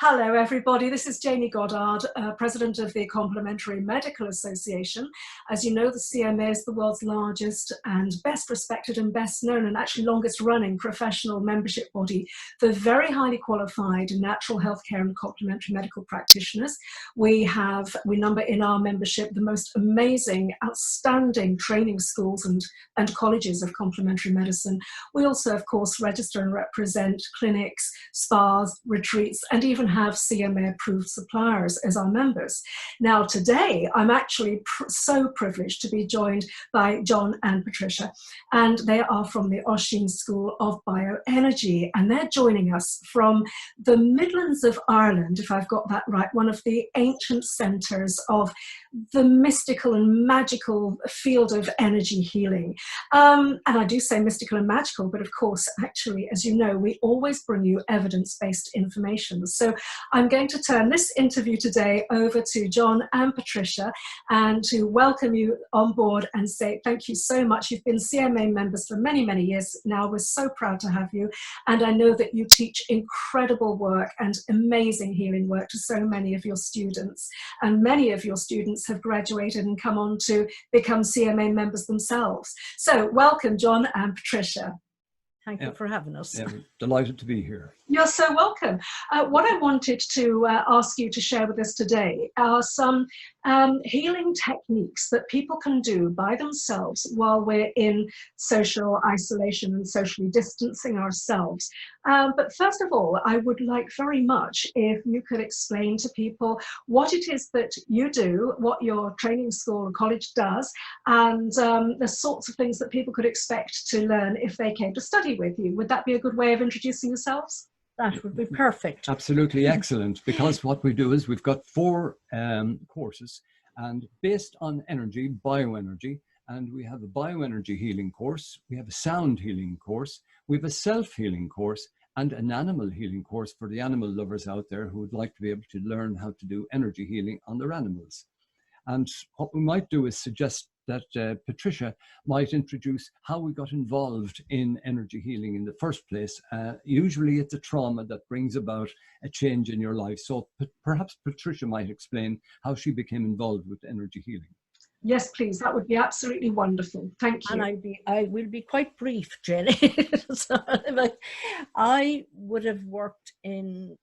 Hello, everybody. This is Jayney Goddard, President of the Complementary Medical Association. As you know, the CMA is the world's largest and best respected and best known and actually longest running professional membership body for very highly qualified natural healthcare and complementary medical practitioners. We number in our membership the most amazing, outstanding training schools and colleges of complementary medicine. We also, of course, register and represent clinics, spas, retreats, and even have CMA approved suppliers as our members. Now today I'm actually so privileged to be joined by John and Patricia, and they are from the Oisin School of Bioenergy, and they're joining us from the Midlands of Ireland, if I've got that right, one of the ancient centres of the mystical and magical field of energy healing. And I do say mystical and magical, but of course, actually, as you know, we always bring you evidence-based information. So I'm going to turn this interview today over to John and Patricia and to welcome you on board and say thank you so much. You've been CMA members for many, many years now. We're so proud to have you. And I know that you teach incredible work and amazing healing work to so many of your students. And many of your students have graduated and come on to become CMA members themselves. So welcome, John and Patricia. Thank you for having us. Yeah, delighted to be here. You're so welcome. What I wanted to ask you to share with us today are some healing techniques that people can do by themselves while we're in social isolation and socially distancing ourselves. But first of all, I would like very much if you could explain to people what it is that you do, what your training school or college does, and the sorts of things that people could expect to learn if they came to study with you. Would that be a good way of introducing yourselves? That would be perfect. Absolutely excellent, because what we do is we've got 4 courses, and based on energy, bioenergy, and we have a bioenergy healing course, we have a sound healing course, we have a self-healing course, and an animal healing course for the animal lovers out there who would like to be able to learn how to do energy healing on their animals. And what we might do is suggest that Patricia might introduce how we got involved in energy healing in the first place. Usually it's a trauma that brings about a change in your life. So perhaps Patricia might explain how she became involved with energy healing. Yes, please. That would be absolutely wonderful. Thank you. And I will be quite brief, Jenny. So, I would have worked in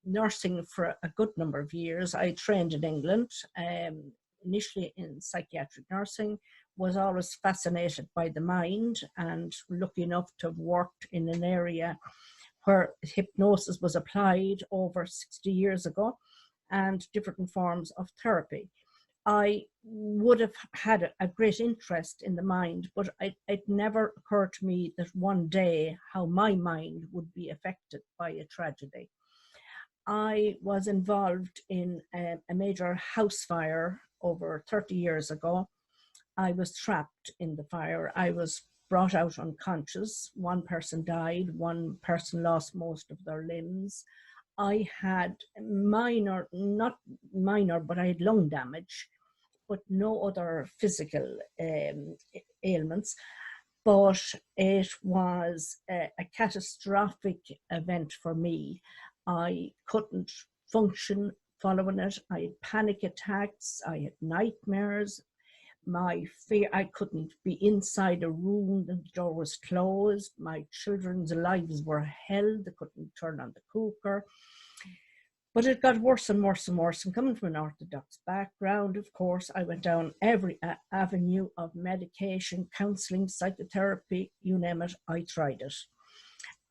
nursing for a good number of years. I trained in England, initially in psychiatric nursing, was always fascinated by the mind, and lucky enough to have worked in an area where hypnosis was applied over 60 years ago, and different forms of therapy. I would have had a great interest in the mind, but it never occurred to me that one day how my mind would be affected by a tragedy. I was involved in a major house fire over 30 years ago. I was trapped in the fire. I was brought out unconscious. One person died. One person lost most of their limbs. I had minor, not minor, but I had lung damage, but no other physical ailments. But it was a catastrophic event for me. I couldn't function following it. I had panic attacks. I had nightmares. My fear, I couldn't be inside a room, the door was closed. My children's lives were held. They couldn't turn on the cooker. But it got worse and worse and worse. And coming from an Orthodox background, of course, I went down every avenue of medication, counseling, psychotherapy, you name it, I tried it.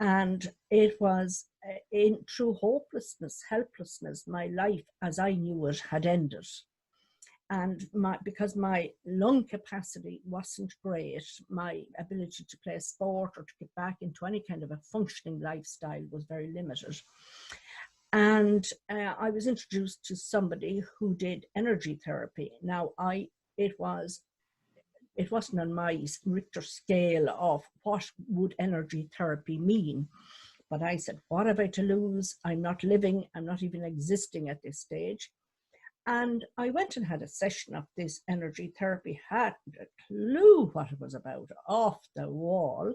And it was in true hopelessness, helplessness, my life as I knew it had ended. And because my lung capacity wasn't great, my ability to play sport or to get back into any kind of a functioning lifestyle was very limited. And I was introduced to somebody who did energy therapy. Now, it wasn't on my Richter scale of what would energy therapy mean. But I said, what have I to lose? I'm not living, I'm not even existing at this stage. And I went and had a session of this energy therapy, hadn't a clue what it was about, off the wall.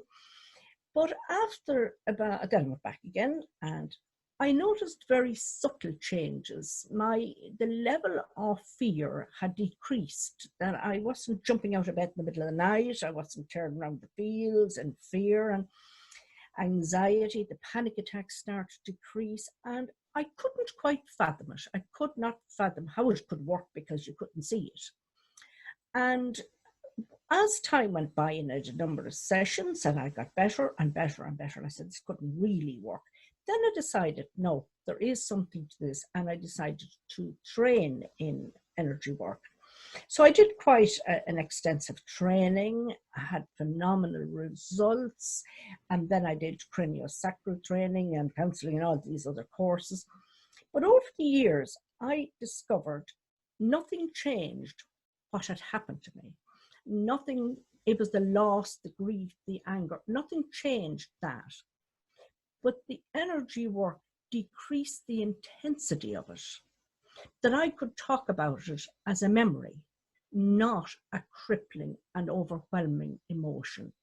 But after then I went back again, and I noticed very subtle changes. The level of fear had decreased, that I wasn't jumping out of bed in the middle of the night. I wasn't turning around the fields in fear, and anxiety, the panic attacks started to decrease, and I couldn't quite fathom it. I could not fathom how it could work because you couldn't see it. And as time went by and I did a number of sessions and I got better and better and better, and I said, this couldn't really work. Then I decided, no, there is something to this, and I decided to train in energy work. So I did quite an extensive training. I had phenomenal results, and then I did craniosacral training and counseling and all these other courses. But over the years, I discovered nothing changed what had happened to me. Nothing, it was the loss, the grief, the anger, nothing changed that. But the energy work decreased the intensity of it, that I could talk about it as a memory, not a crippling and overwhelming emotion.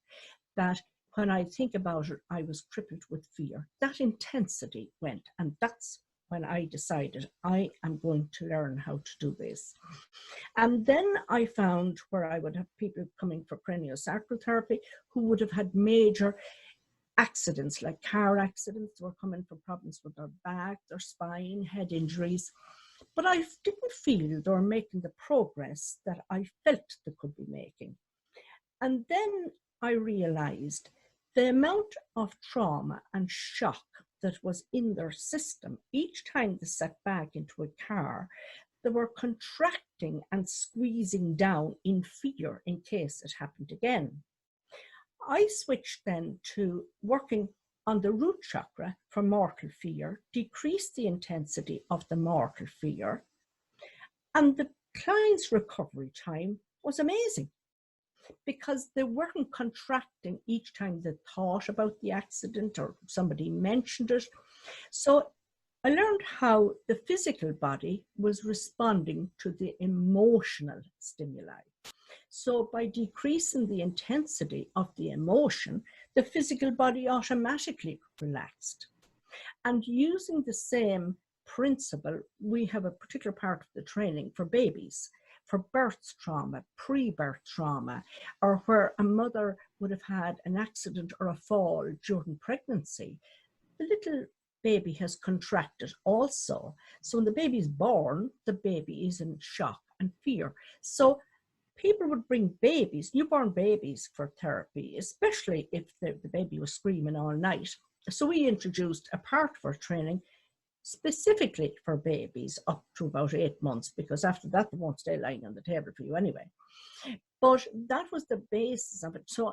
That when I think about it, I was crippled with fear. That intensity went, and that's when I decided I am going to learn how to do this. And then I found where I would have people coming for craniosacral therapy who would have had major accidents, like car accidents. They were coming for problems with their back, their spine, head injuries. But I didn't feel they were making the progress that I felt they could be making. And then I realized the amount of trauma and shock that was in their system. Each time they sat back into a car, they were contracting and squeezing down in fear in case it happened again. I switched then to working on the root chakra for mortal fear, decreased the intensity of the mortal fear, and the client's recovery time was amazing because they weren't contracting each time they thought about the accident or somebody mentioned it. So I learned how the physical body was responding to the emotional stimuli. So by decreasing the intensity of the emotion, the physical body automatically relaxed. And using the same principle, we have a particular part of the training for babies, for birth trauma, pre-birth trauma, or where a mother would have had an accident or a fall during pregnancy. The little baby has contracted also. So when the baby is born, the baby is in shock and fear. So people would bring babies, newborn babies, for therapy, especially if the baby was screaming all night. So we introduced a part of our training specifically for babies up to about 8 months, because after that they won't stay lying on the table for you anyway. But that was the basis of it. So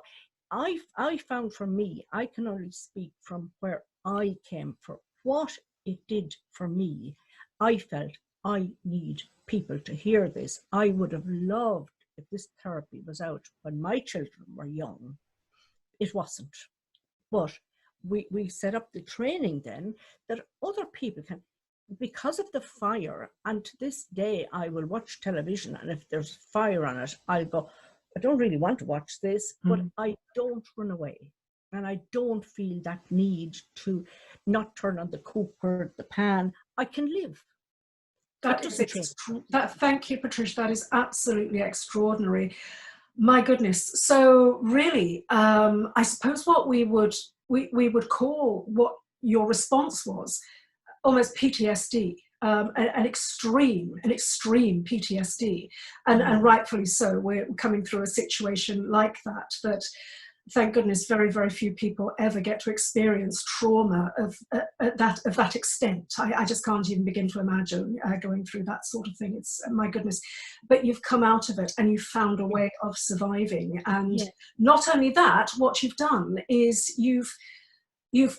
I found, for me, I can only speak from where I came from, what it did for me. I felt I need people to hear this. I would have loved if this therapy was out when my children were young. It wasn't. But we set up the training then that other people can, because of the fire. And to this day, I will watch television, and if there's fire on it, I'll go, I don't really want to watch this, but I don't run away. And I don't feel that need to not turn on the cooker, the pan. I can live. Thank you, Patricia. That is absolutely extraordinary. My goodness. So really, I suppose what we would call what your response was almost PTSD, an extreme PTSD, and rightfully so. We're coming through a situation like that. Thank goodness, very, very few people ever get to experience trauma of that extent. I just can't even begin to imagine going through that sort of thing. It's, my goodness. But you've come out of it and you've found a way of surviving. And not only that, what you've done is you've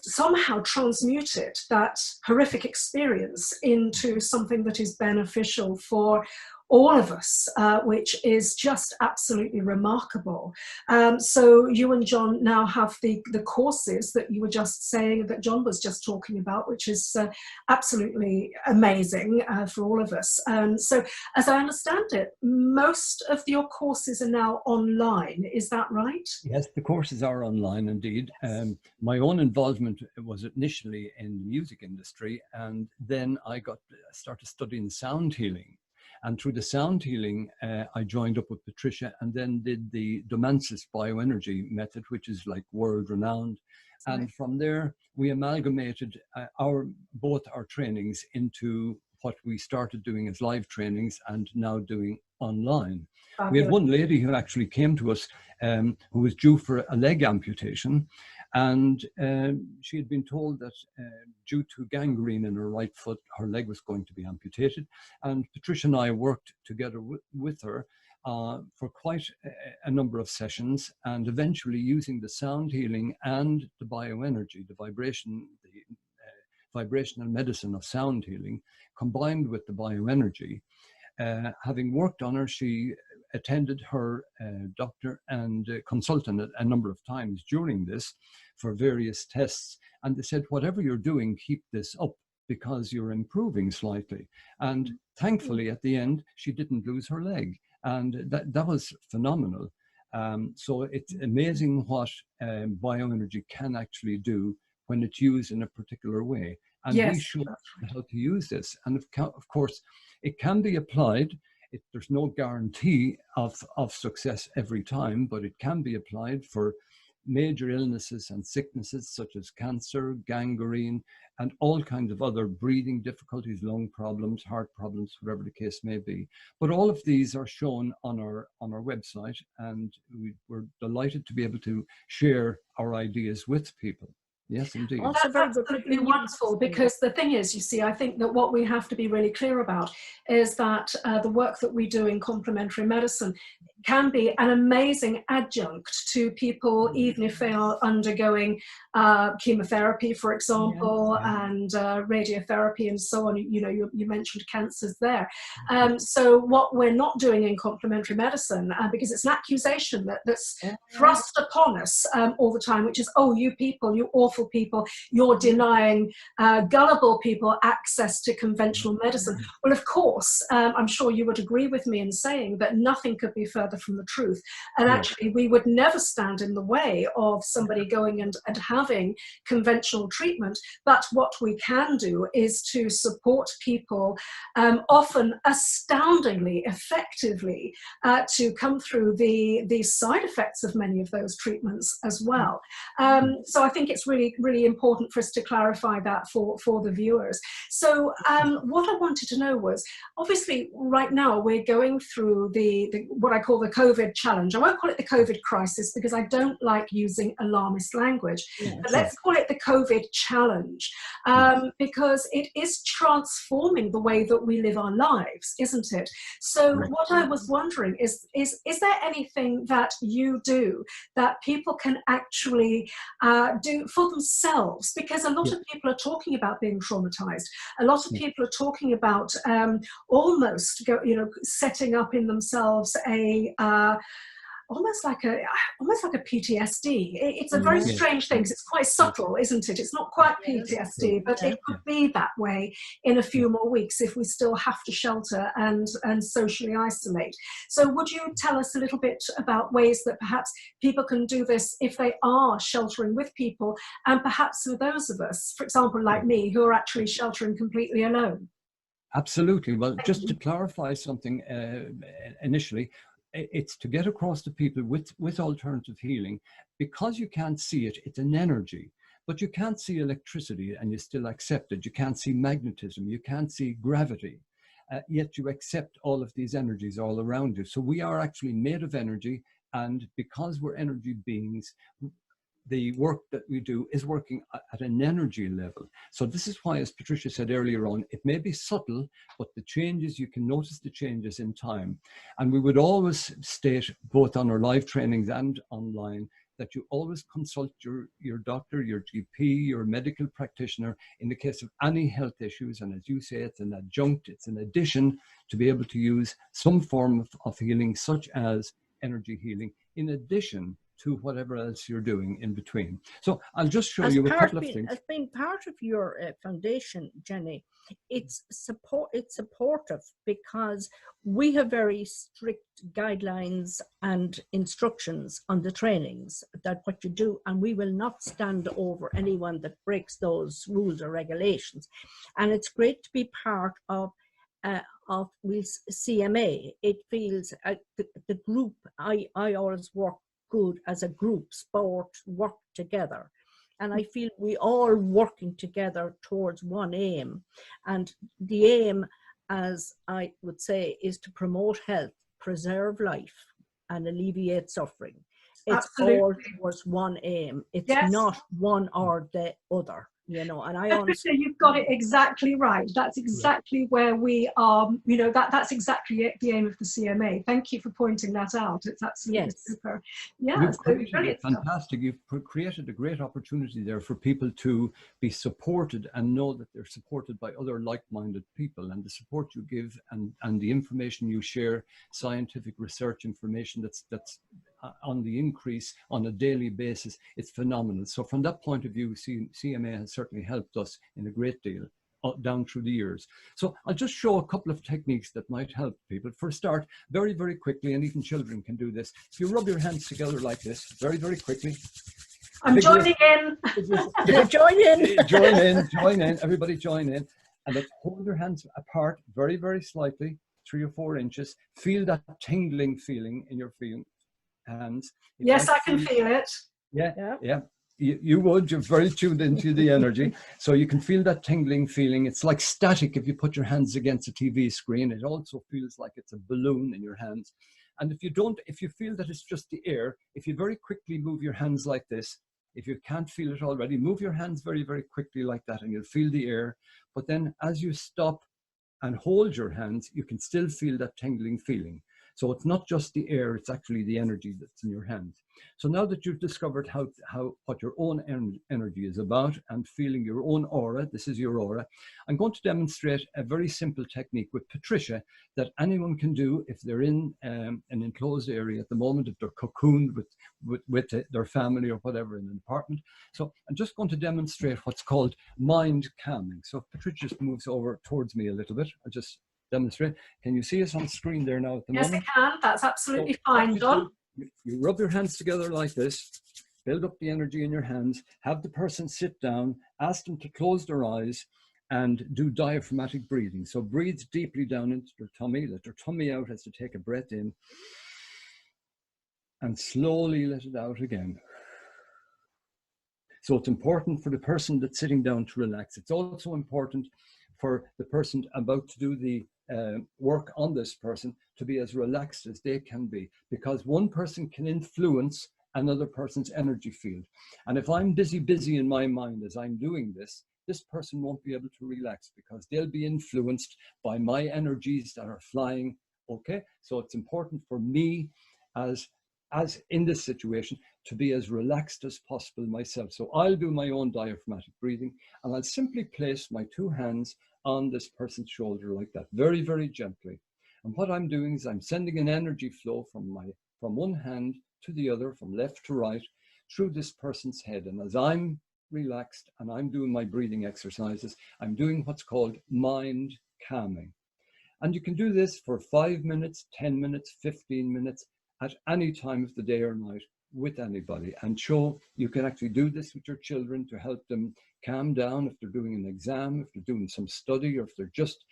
somehow transmuted that horrific experience into something that is beneficial for all of us, which is just absolutely remarkable. So you and John now have the courses that you were just saying, that John was just talking about, which is absolutely amazing for all of us. So as I understand it, most of your courses are now online, is that right? Yes, the courses are online indeed. My own involvement was initially in the music industry, and then I started studying sound healing. And through the sound healing, I joined up with Patricia and then did the Domansis bioenergy method, which is like world renowned. Right. And from there, we amalgamated both our trainings into what we started doing as live trainings and now doing online. Fabulous. We had one lady who actually came to us who was due for a leg amputation, and she had been told that due to gangrene in her right foot, her leg was going to be amputated. And Patricia and I worked together with her for quite a number of sessions, and eventually using the sound healing and the bioenergy, the vibrational medicine of sound healing, combined with the bioenergy. Having worked on her, she attended her doctor and consultant a number of times during this for various tests. And they said, whatever you're doing, keep this up because you're improving slightly. And thankfully, at the end, she didn't lose her leg. And that was phenomenal. So it's amazing what bioenergy can actually do when it's used in a particular way. And yes, we show how to use this. And of course, it can be applied. There's no guarantee of success every time, but it can be applied for major illnesses and sicknesses such as cancer, gangrene, and all kinds of other breathing difficulties, lung problems, heart problems, whatever the case may be. But all of these are shown on our website, and we're delighted to be able to share our ideas with people. Yes, indeed. Well, that's absolutely wonderful, because the thing is, you see, I think that what we have to be really clear about is that the work that we do in complementary medicine can be an amazing adjunct to people, even if they are undergoing chemotherapy, for example, and radiotherapy and so on. You know, you mentioned cancers there. So what we're not doing in complementary medicine, because it's an accusation that's thrust upon us all the time, which is, oh, you people, you awful people, you're denying gullible people access to conventional medicine. Well, of course, I'm sure you would agree with me in saying that nothing could be further from the truth. And actually, we would never stand in the way of somebody going and having conventional treatment. But what we can do is to support people, often astoundingly effectively, to come through the side effects of many of those treatments as well. So I think it's really important for us to clarify that for the viewers. So what I wanted to know was, obviously right now we're going through the what I call the COVID challenge. I won't call it the COVID crisis because I don't like using alarmist language, but let's call it the COVID challenge, because it is transforming the way that we live our lives, isn't it? So what I was wondering is there anything that you do that people can actually do for themselves? Because a lot of people are talking about being traumatized. A lot of people are talking about almost setting up in themselves a almost like a PTSD. It's a very strange thing, because it's quite subtle, isn't it? It's not quite PTSD, but it could be that way in a few more weeks if we still have to shelter and socially isolate. So would you tell us a little bit about ways that perhaps people can do this if they are sheltering with people, and perhaps for those of us, for example, like me, who are actually sheltering completely alone? Absolutely. Well, just to clarify something initially, it's to get across to people with alternative healing, because you can't see it, it's an energy. But you can't see electricity and you still accept it. You can't see magnetism, you can't see gravity, yet you accept all of these energies all around you. So we are actually made of energy, and because we're energy beings, the work that we do is working at an energy level. So this is why, as Patricia said earlier on, it may be subtle, but the changes, you can notice the changes in time. And we would always state, both on our live trainings and online, that you always consult your doctor, your GP, your medical practitioner in the case of any health issues. And as you say, it's an adjunct, it's an addition to be able to use some form of healing, such as energy healing, in addition to whatever else you're doing in between. So I'll just show you a couple of things. As being part of your foundation, Jayney, it's supportive because we have very strict guidelines and instructions on the trainings that what you do, and we will not stand over anyone that breaks those rules or regulations. And it's great to be part of CMA. It feels the group. I always work good as a group sport, work together, and I feel we all working together towards one aim, and the aim, as I would say, is to promote health, preserve life, and alleviate suffering. It's Absolutely. all towards one aim. It's Yes. not one or the other, you know. And I Patricia, you've got it exactly right. That's exactly where we are. You know, that's exactly the aim of the CMA. Thank you for pointing that out. It's absolutely super. Yeah, You've created fantastic. You've created a great opportunity there for people to be supported and know that they're supported by other like-minded people, and the support you give and the information you share, scientific research information that's on the increase on a daily basis, it's phenomenal. So from that point of view, CMA has certainly helped us in a great deal down through the years. So I'll just show a couple of techniques that might help people. For a start, very, very quickly, and even children can do this. If you rub your hands together like this, very, very quickly. I'm joining in. Join in, everybody join in. And then hold your hands apart very, very slightly, 3 or 4 inches. Feel that tingling feeling in your hands. Yes, I can feel it. Yeah. You would. You're very tuned into the energy. So you can feel that tingling feeling. It's like static if you put your hands against a TV screen. It also feels like it's a balloon in your hands. And if you feel that it's just the air, if you very quickly move your hands like this, if you can't feel it already, move your hands very, very quickly like that and you'll feel the air. But then as you stop and hold your hands, you can still feel that tingling feeling. So it's not just the air, it's actually the energy that's in your hands. So now that you've discovered what your own energy is about and feeling your own aura, this is your aura, I'm going to demonstrate a very simple technique with Patricia that anyone can do if they're in an enclosed area at the moment, if they're cocooned with their family or whatever in an apartment. So I'm just going to demonstrate what's called mind calming. So if Patricia just moves over towards me a little bit, I'll just demonstrate. Can you see us on screen there now at the moment? Yes, I can. That's absolutely fine, John. You rub your hands together like this, build up the energy in your hands, have the person sit down, ask them to close their eyes and do diaphragmatic breathing. So breathe deeply down into their tummy, let their tummy out as they take a breath in, and slowly let it out again. So it's important for the person that's sitting down to relax. It's also important for the person about to do the work on this person to be as relaxed as they can be, because one person can influence another person's energy field. And if I'm busy in my mind as I'm doing this person won't be able to relax because they'll be influenced by my energies that are flying. Okay, so it's important for me as in this situation to be as relaxed as possible myself. So I'll do my own diaphragmatic breathing and I'll simply place my 2 hands on this person's shoulder like that, very, very gently. And what I'm doing is I'm sending an energy flow from one hand to the other, from left to right, through this person's head. And as I'm relaxed and I'm doing my breathing exercises, I'm doing what's called mind calming. And you can do this for 5 minutes, 10 minutes, 15 minutes, at any time of the day or night with anybody. And you can actually do this with your children to help them calm down if they're doing an exam, if they're doing some study, or if they're just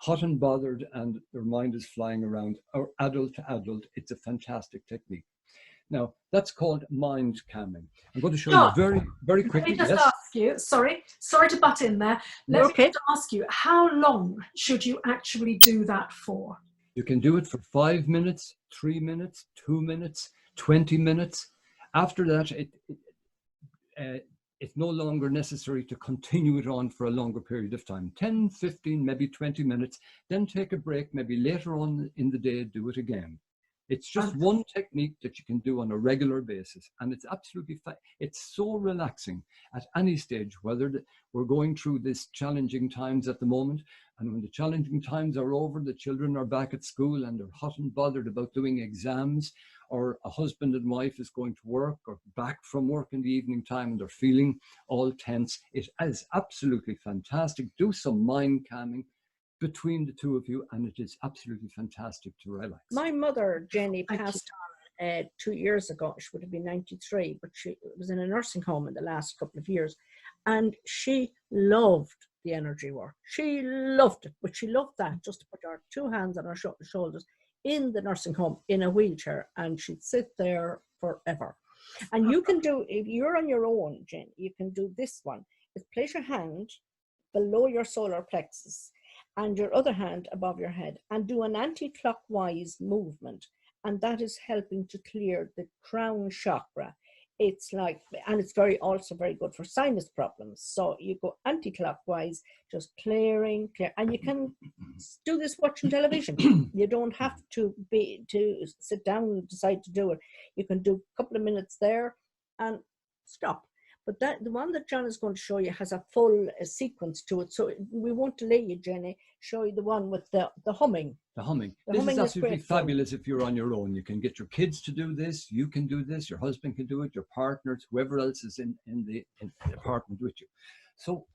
hot and bothered and their mind is flying around, or adult to adult. It's a fantastic technique. Now, that's called mind calming. I'm going to show you very, very quickly. Let me just ask you, sorry to butt in there. Let me just ask you, how long should you actually do that for? You can do it for 5 minutes, 3 minutes, 2 minutes, 20 minutes. After that, it's no longer necessary to continue it on for a longer period of time. 10, 15, maybe 20 minutes, then take a break, maybe later on in the day, do it again. It's just one technique that you can do on a regular basis, and it's absolutely it's so relaxing at any stage, whether we're going through this challenging times at the moment, and when the challenging times are over, the children are back at school and they're hot and bothered about doing exams, or a husband and wife is going to work or back from work in the evening time and they're feeling all tense. It is absolutely fantastic. Do some mind calming between the two of you, and it is absolutely fantastic to relax. My mother, Jayney, passed on 2 years ago. She would have been 93, but she was in a nursing home in the last couple of years, and she loved the energy work. She loved it, but she loved that, just to put her 2 hands on her shoulders in the nursing home in a wheelchair, and she'd sit there forever. And you can do, if you're on your own, Jen, you can do this one. Is place your hand below your solar plexus and your other hand above your head, and do an anti-clockwise movement, and that is helping to clear the crown chakra. It's like, and it's also very good for sinus problems. So you go anti-clockwise, just clear, and you can do this watching television. You don't have to sit down and decide to do it. You can do a couple of minutes there and stop. But the one that John is going to show you has a full sequence to it. So we won't delay you, Jenny. Show you the one with the humming. The humming. This is absolutely fabulous if you're on your own. You can get your kids to do this. You can do this. Your husband can do it. Your partners, whoever else is in the apartment with you. So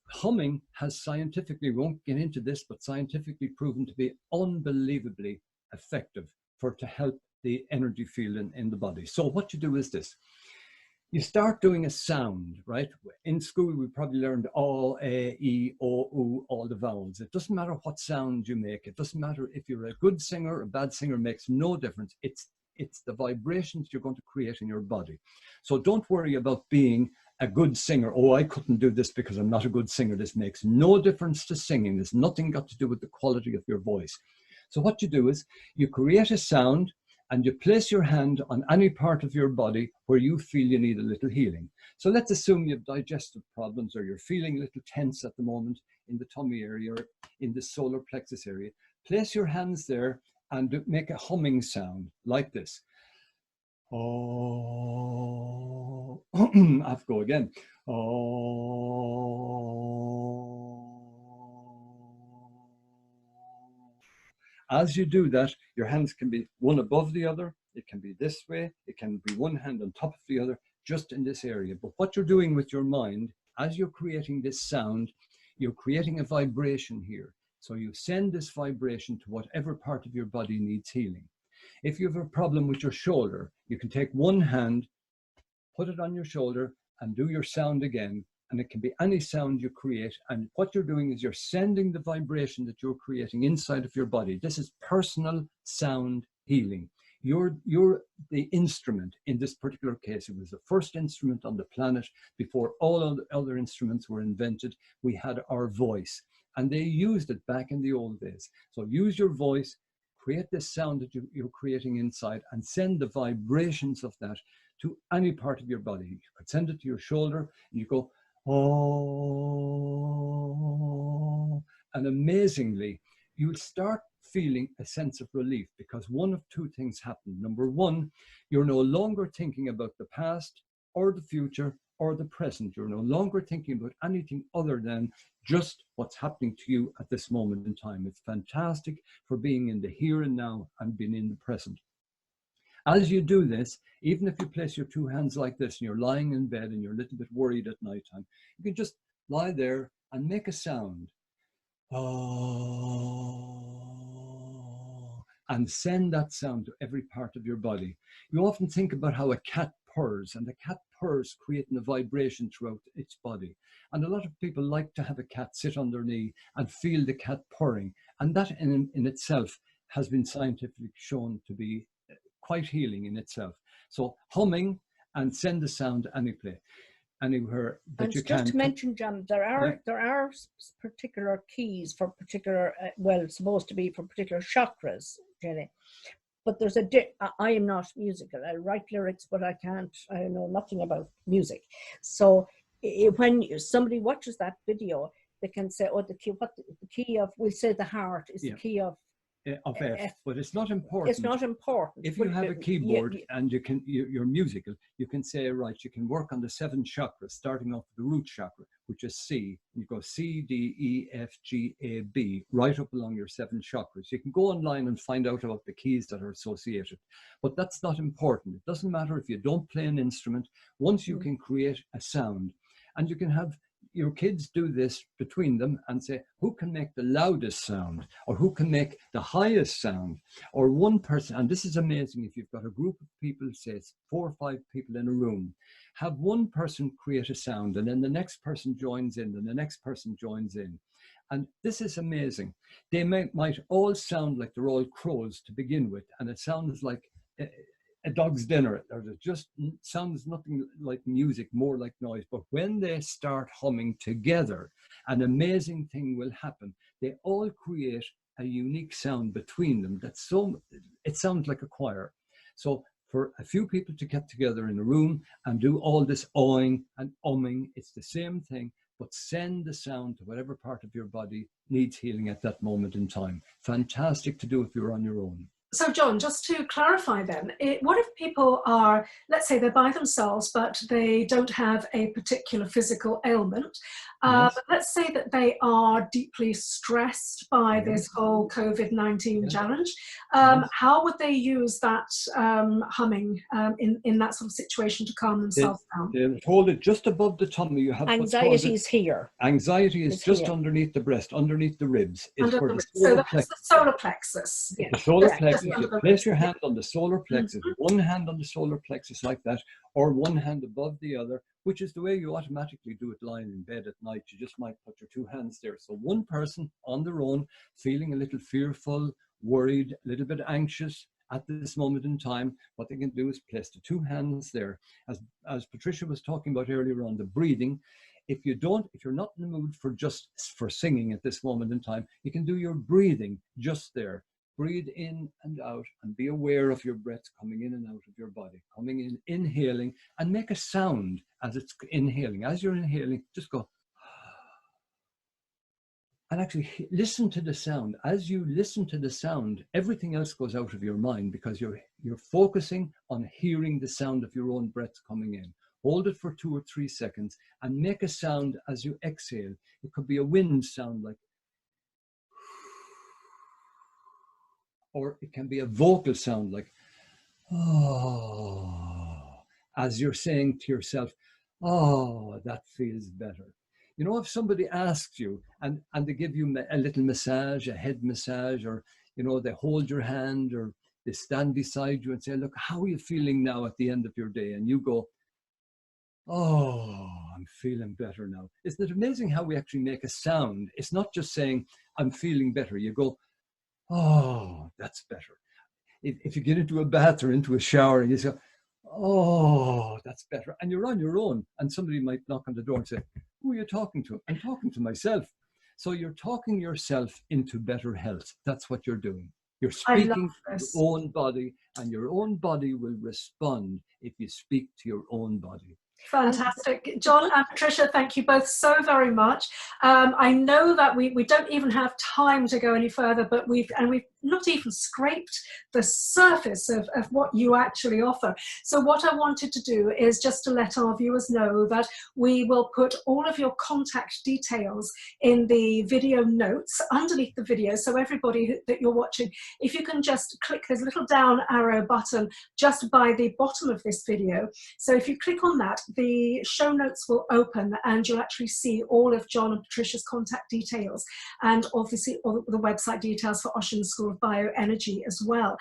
humming has scientifically, we won't get into this, but scientifically proven to be unbelievably effective to help the energy field in the body. So what you do is this. You start doing a sound, right? In school, we probably learned O, A, E, O, U, all the vowels. It doesn't matter what sound you make. It doesn't matter if you're a good singer or a bad singer, makes no difference. It's the vibrations you're going to create in your body. So don't worry about being a good singer. Oh, I couldn't do this because I'm not a good singer. This makes no difference to singing. There's nothing got to do with the quality of your voice. So what you do is you create a sound, and you place your hand on any part of your body where you feel you need a little healing. So let's assume you have digestive problems, or you're feeling a little tense at the moment in the tummy area or in the solar plexus area. Place your hands there and make a humming sound like this. Oh, I have to go again. Oh. As you do that, your hands can be one above the other. It can be this way. It can be one hand on top of the other, just in this area. But what you're doing with your mind, as you're creating this sound, you're creating a vibration here. So you send this vibration to whatever part of your body needs healing. If you have a problem with your shoulder, you can take one hand, put it on your shoulder, and do your sound again. And it can be any sound you create. And what you're doing is you're sending the vibration that you're creating inside of your body. This is personal sound healing. You're the instrument in this particular case. It was the first instrument on the planet. Before all other instruments were invented, we had our voice. And they used it back in the old days. So use your voice, create this sound that you're creating inside, and send the vibrations of that to any part of your body. You could send it to your shoulder, and you go, oh, and amazingly, you'll start feeling a sense of relief, because one of two things happen. Number one, you're no longer thinking about the past or the future or the present. You're no longer thinking about anything other than just what's happening to you at this moment in time. It's fantastic for being in the here and now and being in the present. As you do this, even if you place your 2 hands like this and you're lying in bed and you're a little bit worried at night time, you can just lie there and make a sound. Oh, and send that sound to every part of your body. You often think about how a cat purrs, and the cat purrs creating a vibration throughout its body. And a lot of people like to have a cat sit on their knee and feel the cat purring. And that in itself has been scientifically shown to be quite healing in itself. So humming and send the sound anywhere that and you can. Just to mention, John, there are particular keys for particular, supposed to be for particular chakras, Jenny. But there's I am not musical. I write lyrics, but I know nothing about music. So when somebody watches that video, they can say, oh, the key of, we say the heart is the key of of F, but it's not important. It's not important. If you have a keyboard and you're musical, you can say, right, you can work on the 7 chakras, starting off with the root chakra, which is C. You go C, D, E, F, G, A, B, right up along your 7 chakras. You can go online and find out about the keys that are associated, but that's not important. It doesn't matter if you don't play an instrument. Once you can create a sound, and you can have your kids do this between them and say, who can make the loudest sound, or who can make the highest sound, or one person. And this is amazing. If you've got a group of people, say it's 4 or 5 people in a room, have one person create a sound, and then the next person joins in, and the next person joins in. And this is amazing. They might all sound like they're all crows to begin with, and it sounds like a dog's dinner. It just sounds nothing like music, more like noise. But when they start humming together, an amazing thing will happen. They all create a unique sound between them. It sounds like a choir. So for a few people to get together in a room and do all this awing and umming, it's the same thing, but send the sound to whatever part of your body needs healing at that moment in time. Fantastic to do if you're on your own. So John, just to clarify then, what if people are, let's say they're by themselves, but they don't have a particular physical ailment, Yes. but let's say that they are deeply stressed by this whole COVID-19 challenge. How would they use that humming in that sort of situation to calm themselves down? They'll hold it just above the tummy. You have anxiety is here. Anxiety is just here. Underneath the breast, underneath the ribs. So that's the solar plexus. The solar plexus. You place your hand on the solar plexus, one hand on the solar plexus like that, or one hand above the other, which is the way you automatically do it lying in bed at night. You just might put your 2 hands there. So one person on their own, feeling a little fearful, worried, a little bit anxious at this moment in time, what they can do is place the 2 hands there. As Patricia was talking about earlier on, the breathing, if you're not in the mood for singing at this moment in time, you can do your breathing just there. Breathe in and out and be aware of your breath coming in and out of your body, coming in, inhaling, and make a sound as it's inhaling. As you're inhaling, just go. And actually listen to the sound. As you listen to the sound, everything else goes out of your mind because you're focusing on hearing the sound of your own breath coming in. Hold it for 2 or 3 seconds and make a sound as you exhale. It could be a wind sound like, or it can be a vocal sound like, oh, as you're saying to yourself, oh, that feels better. You know, if somebody asks you and they give you a little massage, a head massage, or, you know, they hold your hand or they stand beside you and say, look, how are you feeling now at the end of your day? And you go, oh, I'm feeling better now. Isn't it amazing how we actually make a sound? It's not just saying, I'm feeling better. You go, oh, that's better. If you get into a bath or into a shower and you say, oh, that's better, and you're on your own, and somebody might knock on the door and say, who are you talking to? I'm talking to myself. So you're talking yourself into better health. That's what you're doing. You're speaking to your own body, and your own body will respond if you speak to your own body. Fantastic. John and Patricia, thank you both so very much. I know that we don't even have time to go any further, but we've not even scraped the surface of what you actually offer. So what I wanted to do is just to let our viewers know that we will put all of your contact details in the video notes underneath the video. So everybody that you're watching, if you can just click this little down arrow button just by the bottom of this video. So if you click on that, the show notes will open and you'll actually see all of John and Patricia's contact details, and obviously all the website details for Oisin School of Bioenergy as well.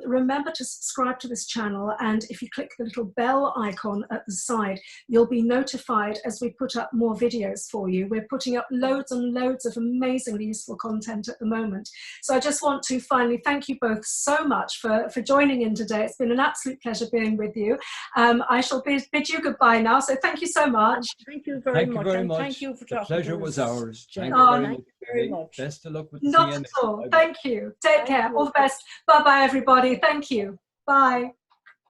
Remember to subscribe to this channel, and if you click the little bell icon at the side, you'll be notified as we put up more videos for you. We're putting up loads and loads of amazingly useful content at the moment. So I just want to finally thank you both so much for joining in today. It's been an absolute pleasure being with you. I shall bid you goodbye now, so thank you so much. Thank you very much. Thank you for talking. The pleasure was ours. Thank you very much. Best of luck with the CMA. Not at all. Thank you. Take care. All the best. Bye-bye, everybody. Thank you. Bye.